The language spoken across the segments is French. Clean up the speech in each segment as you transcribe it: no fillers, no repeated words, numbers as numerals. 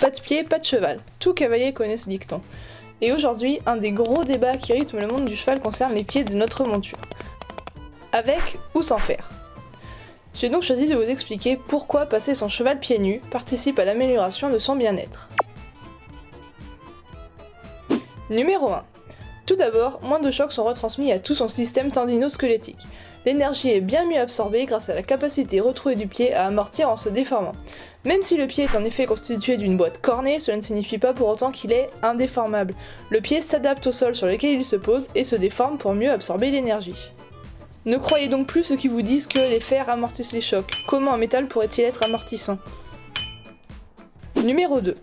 Pas de pied, pas de cheval. Tout cavalier connaît ce dicton. Et aujourd'hui, un des gros débats qui rythme le monde du cheval concerne les pieds de notre monture. Avec ou sans fer. J'ai donc choisi de vous expliquer pourquoi passer son cheval pieds nus participe à l'amélioration de son bien-être. Numéro 1. Tout d'abord, moins de chocs sont retransmis à tout son système tendino-squelettique. L'énergie est bien mieux absorbée grâce à la capacité retrouvée du pied à amortir en se déformant. Même si le pied est en effet constitué d'une boîte cornée, cela ne signifie pas pour autant qu'il est indéformable. Le pied s'adapte au sol sur lequel il se pose et se déforme pour mieux absorber l'énergie. Ne croyez donc plus ceux qui vous disent que les fers amortissent les chocs. Comment un métal pourrait-il être amortissant ? Numéro 2.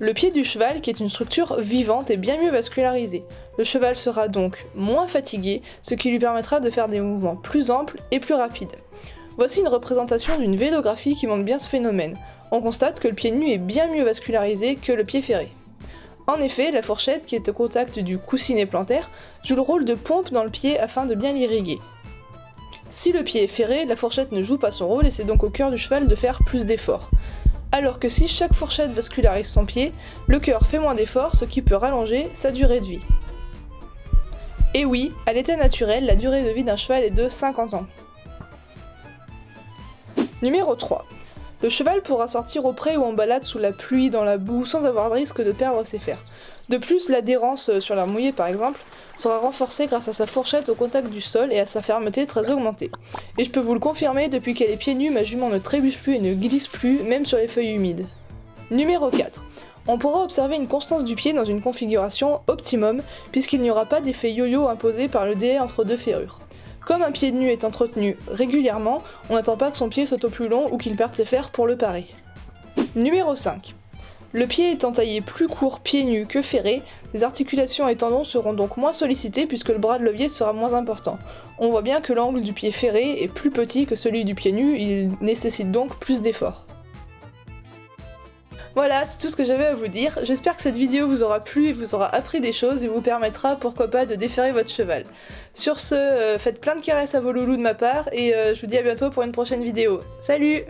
Le pied du cheval, qui est une structure vivante, est bien mieux vascularisé. Le cheval sera donc moins fatigué, ce qui lui permettra de faire des mouvements plus amples et plus rapides. Voici une représentation d'une vélographie qui montre bien ce phénomène. On constate que le pied nu est bien mieux vascularisé que le pied ferré. En effet, la fourchette, qui est au contact du coussinet plantaire, joue le rôle de pompe dans le pied afin de bien l'irriguer. Si le pied est ferré, la fourchette ne joue pas son rôle et c'est donc au cœur du cheval de faire plus d'efforts. Alors que si chaque fourchette vascularise son pied, le cœur fait moins d'efforts, ce qui peut rallonger sa durée de vie. Et oui, à l'état naturel, la durée de vie d'un cheval est de 50 ans. Numéro 3. Le cheval pourra sortir au pré ou en balade sous la pluie, dans la boue, sans avoir de risque de perdre ses fers. De plus, l'adhérence sur l'air mouillé par exemple, sera renforcée grâce à sa fourchette au contact du sol et à sa fermeté très augmentée. Et je peux vous le confirmer, depuis qu'elle est pieds nus, ma jument ne trébuche plus et ne glisse plus, même sur les feuilles humides. Numéro 4. On pourra observer une constance du pied dans une configuration optimum, puisqu'il n'y aura pas d'effet yo-yo imposé par le délai entre deux ferrures. Comme un pied nu est entretenu régulièrement, on n'attend pas que son pied soit au plus long ou qu'il perde ses fers pour le parer. Numéro 5. Le pied étant taillé plus court pieds nus que ferré, les articulations et tendons seront donc moins sollicités puisque le bras de levier sera moins important. On voit bien que l'angle du pied ferré est plus petit que celui du pied nu, il nécessite donc plus d'efforts. Voilà, c'est tout ce que j'avais à vous dire. J'espère que cette vidéo vous aura plu et vous aura appris des choses et vous permettra, pourquoi pas, de déferrer votre cheval. Sur ce, faites plein de caresses à vos loulous de ma part et je vous dis à bientôt pour une prochaine vidéo. Salut!